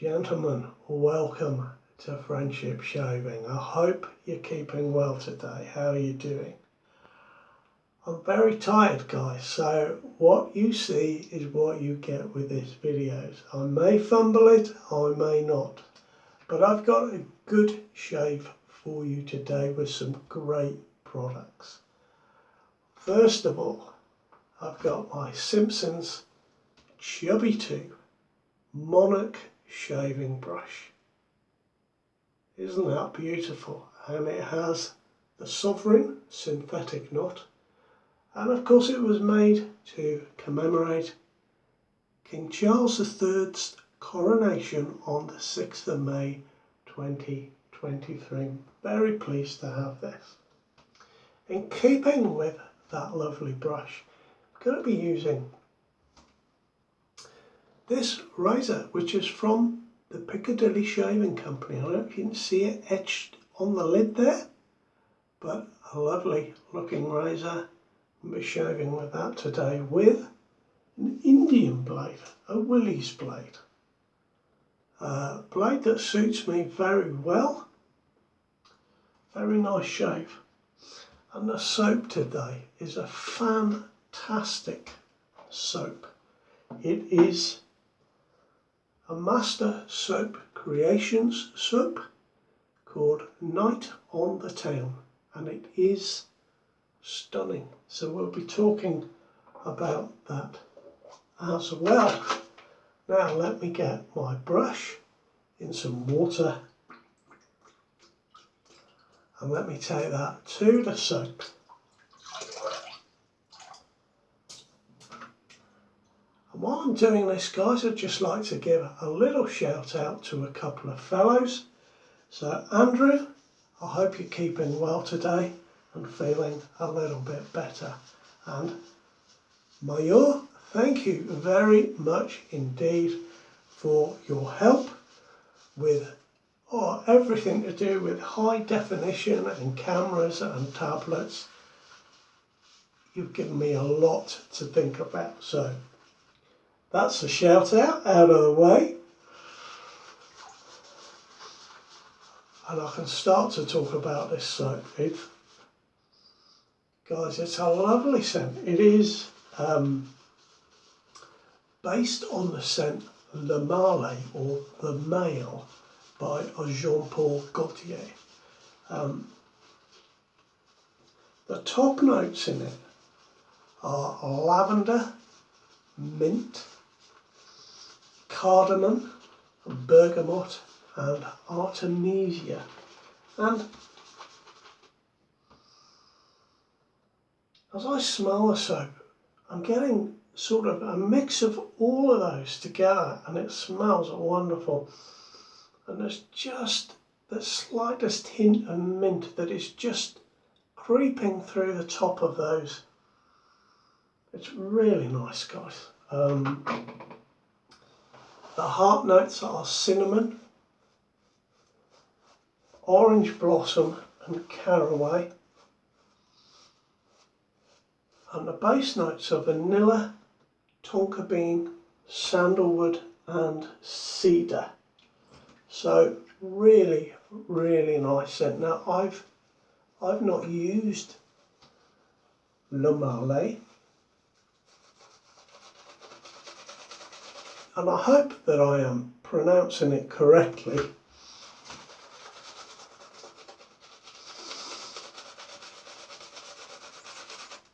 Gentlemen, welcome to Friendship Shaving. I hope you're keeping well today. How are you doing? I'm very tired, guys, so what you see is what you get with these videos. I may fumble it, I may not, but I've got a good shave for you today with some great products. First of all, I've got my Simpson's Chubby 2 Monarch shaving brush. Isn't that beautiful? And it has the sovereign synthetic knot, and of course it was made to commemorate King Charles III's coronation on the 6th of May 2023. Very pleased to have this. In keeping with that lovely brush, I'm going to be using this razor, which is from the Picadilly Shaving Company. I don't know if you can see it etched on the lid there, but a lovely looking razor. I'll be shaving with that today with an Indian blade, a Willy's blade. A blade that suits me very well. Very nice shave. And the soap today is a fantastic soap. It is a Master Soap Creations soap called Night on the Town, and it is stunning. So we'll be talking about that as well. Now let me get my brush in some water and let me take that to the soap. And while I'm doing this, guys, I'd just like to give a little shout out to a couple of fellows. So Andrew, I hope you're keeping well today and feeling a little bit better. And Mayor, thank you very much indeed for your help with everything to do with high definition and cameras and tablets. You've given me a lot to think about, so that's a shout out of the way. And I can start to talk about this soap. Guys, it's a lovely scent. It is based on the scent Le Male, or The Male, by Jean-Paul Gaultier. The top notes in it are lavender, mint, cardamom, bergamot and artemisia. And as I smell the soap, I'm getting sort of a mix of all of those together, and it smells wonderful. And there's just the slightest hint of mint that is just creeping through the top of those. It's really nice, guys. The heart notes are cinnamon, orange blossom and caraway. And the base notes are vanilla, tonka bean, sandalwood and cedar. So really, really nice scent. Now I've not used Le Male, and I hope that I am pronouncing it correctly.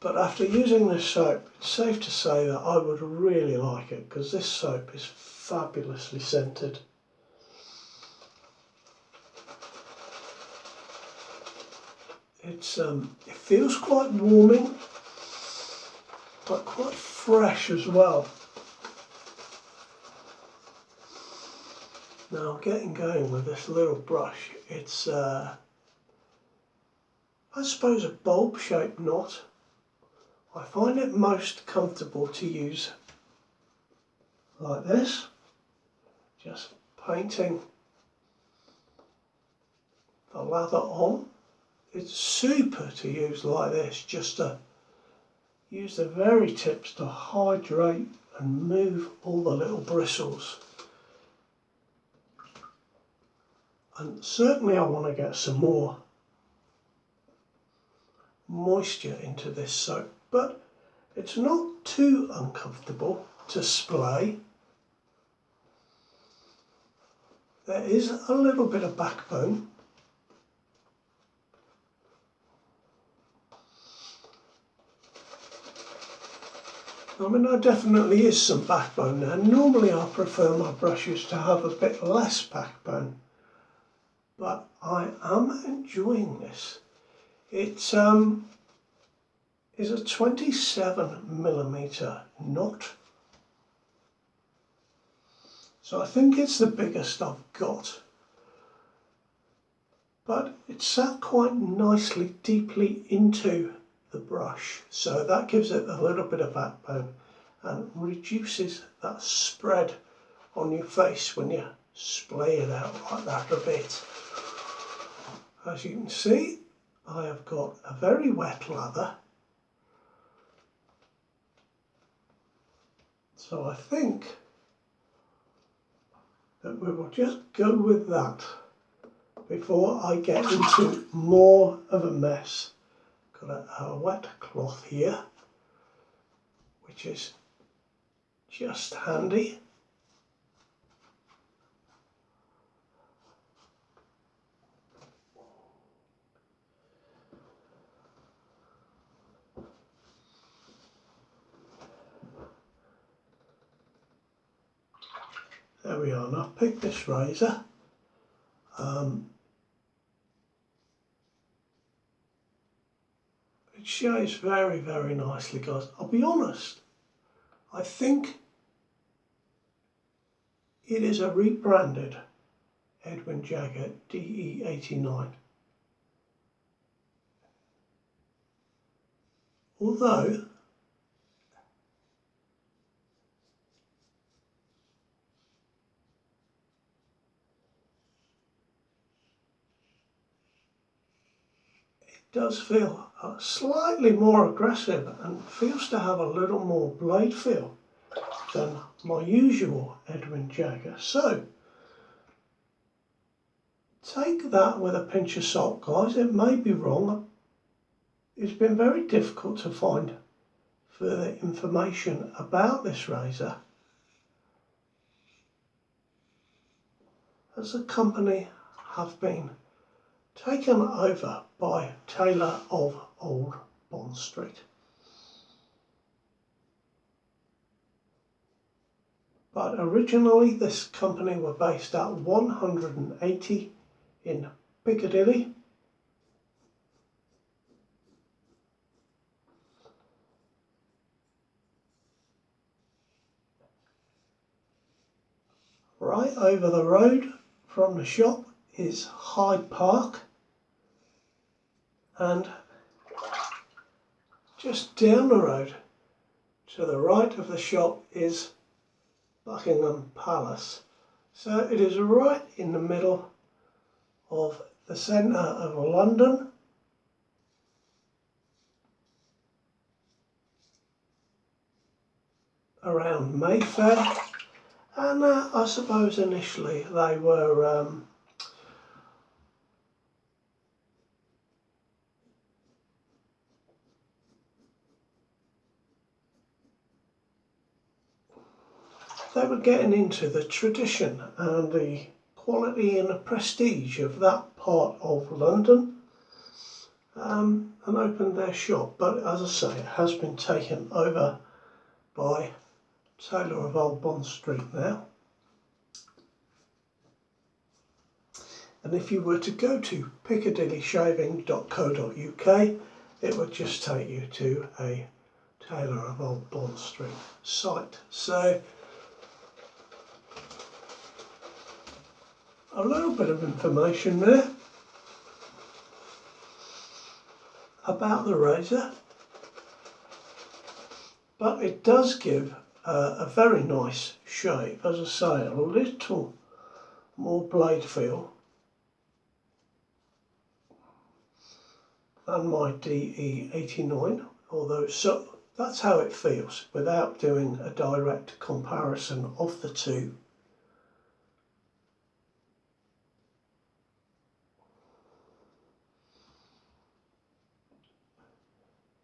But after using this soap, it's safe to say that I would really like it, because this soap is fabulously scented. It feels quite warming, but quite fresh as well. Now I'm getting going with this little brush. It's I suppose a bulb-shaped knot. I find it most comfortable to use like this, just painting the lather on. It's super to use like this, just to use the very tips to hydrate and move all the little bristles. and certainly I want to get some more moisture into this soap, but it's not too uncomfortable to splay. There is a little bit of backbone. I mean, there definitely is some backbone there. Normally I prefer my brushes to have a bit less backbone, but I am enjoying this. It's is a 27mm knot. So I think it's the biggest I've got. But it's sat quite nicely deeply into the brush, so that gives it a little bit of backbone and reduces that spread on your face when you splay it out like that a bit. As you can see, I have got a very wet lather, so I think that we will just go with that before I get into more of a mess. Got a wet cloth here, which is just handy. There we are, and I've picked this razor. It shaves very, very nicely, guys. I'll be honest, I think it is a rebranded Edwin Jagger DE89. Although does feel slightly more aggressive and feels to have a little more blade feel than my usual Edwin Jagger. So take that with a pinch of salt, guys. It may be wrong. It's been very difficult to find further information about this razor, as the company have been taken over by Taylor of Old Bond Street. But originally this company were based at 180 in Piccadilly. Right over the road from the shop is Hyde Park, and just down the road to the right of the shop is Buckingham Palace. So it is right in the middle of the centre of London. Around Mayfair, and I suppose initially they were getting into the tradition and the quality and the prestige of that part of London, and opened their shop. But as I say, it has been taken over by Taylor of Old Bond Street now. And if you were to go to piccadillyshaving.co.uk, it would just take you to a Taylor of Old Bond Street site. So a little bit of information there about the razor, but it does give a very nice shave. As I say, a little more blade feel than my DE89, although so that's how it feels without doing a direct comparison of the two.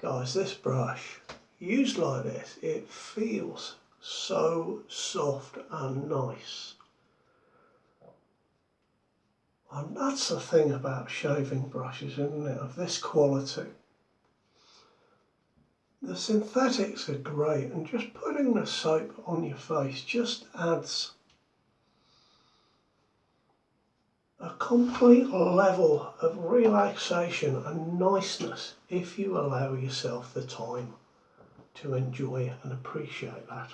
Guys, this brush, used like this, it feels so soft and nice. And that's the thing about shaving brushes, isn't it, of this quality. The synthetics are great, and just putting the soap on your face just adds a complete level of relaxation and niceness if you allow yourself the time to enjoy and appreciate that.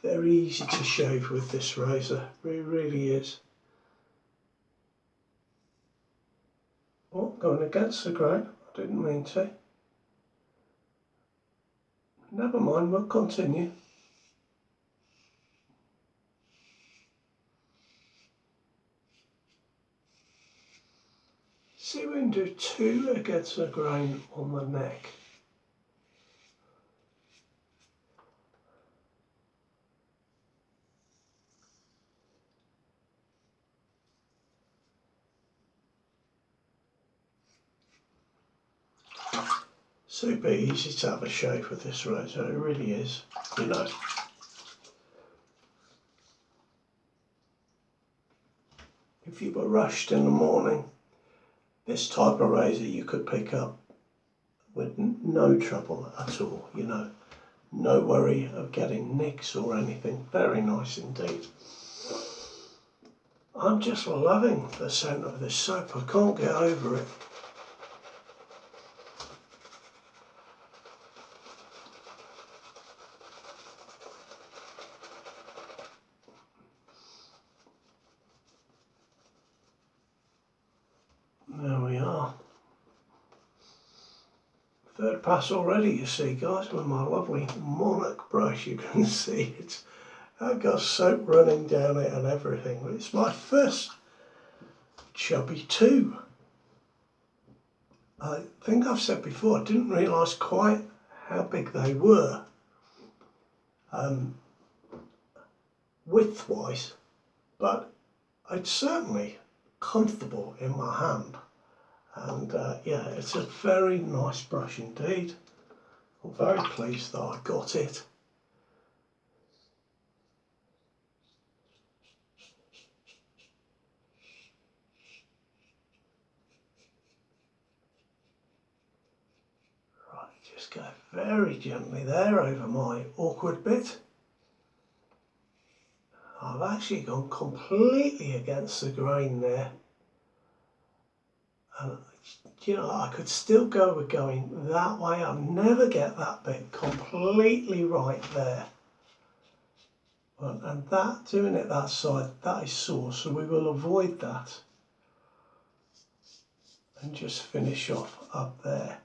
Very easy to shave with this razor, it really is. Oh, going against the grain, I didn't mean to. Never mind, we'll continue. See, we can do 2 against the grain on the neck. Super easy to have a shave with this razor, it really is, you know. If you were rushed in the morning, this type of razor you could pick up with no trouble at all, you know. No worry of getting nicks or anything, very nice indeed. I'm just loving the scent of this soap, I can't get over it. There we are. 3rd pass already, you see, guys, with my lovely Monarch brush. You can see it's I've got soap running down it and everything. It's my first Chubby 2. I think I've said before, I didn't realise quite how big they were, width-wise, but it's certainly comfortable in my hand. And yeah, it's a very nice brush indeed. I'm very pleased that I got it. Right, just go very gently there over my awkward bit. I've actually gone completely against the grain there. And you know, I could still go with going that way. I'll never get that bit completely right there. And that, doing it that side, that is sore, so we will avoid that. And just finish off up there.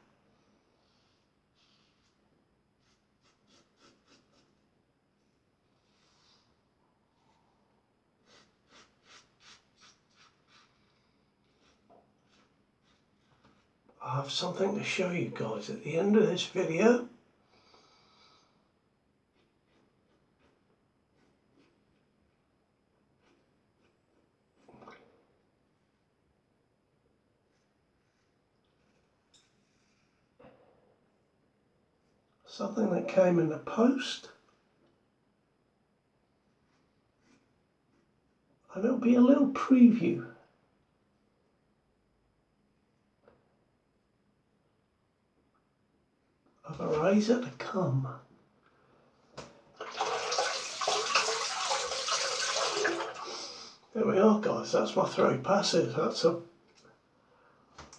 I have something to show you guys at the end of this video. Something that came in the post. And it'll be a little preview. Of a razor to come. There we are, guys, that's my 3 passes.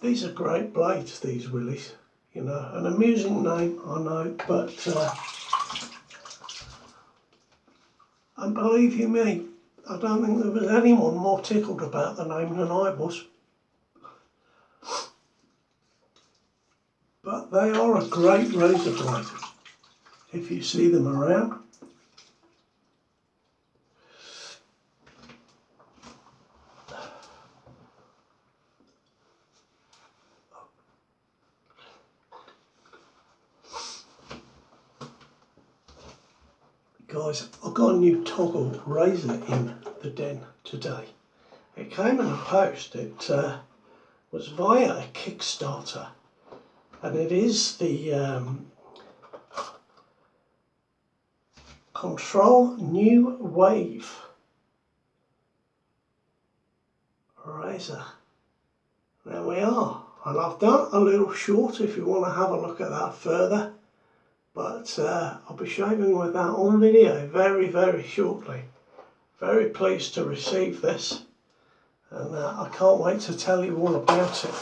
These are great blades, these Willys. You know, an amusing name, I know, but and believe you me, I don't think there was anyone more tickled about the name than I was. But they are a great razor blade if you see them around. Guys, I've got a new toggle razor in the den today. It came in a post. It was via a Kickstarter, and it is the Control New Wave razor. There we are, and I've done a little short if you want to have a look at that further. But I'll be shaving with that on video very shortly. Very pleased to receive this, and I can't wait to tell you all about it.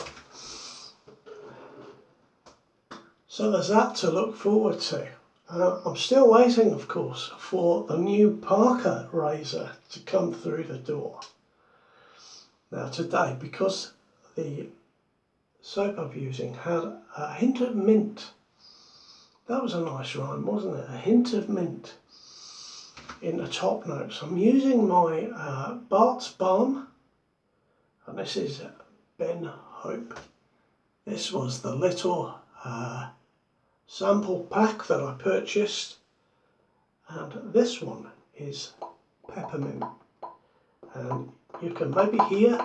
So there's that to look forward to. I'm still waiting, of course, for the new Parker razor to come through the door. Now today, because the soap I'm using had a hint of mint. That was a nice rhyme, wasn't it? A hint of mint in the top notes. I'm using my Bart's Balm, and this is Ben Hope. This was the little sample pack that I purchased, and this one is peppermint. And you can maybe hear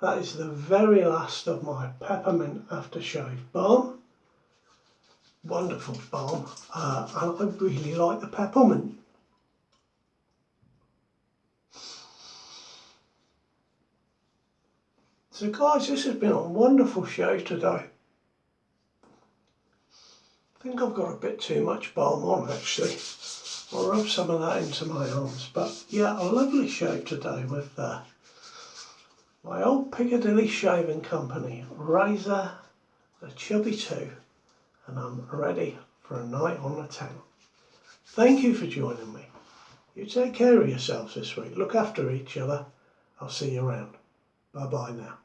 that is the very last of my peppermint aftershave balm. Wonderful balm, and I really like the peppermint. So guys, this has been a wonderful show today. I think I've got a bit too much balm on actually. I'll rub some of that into my arms, but yeah, a lovely show today with my old Piccadilly Shaving Company razor, the Chubby 2. And I'm ready for a night on the town. Thank you for joining me. You take care of yourselves this week. Look after each other. I'll see you around. Bye bye now.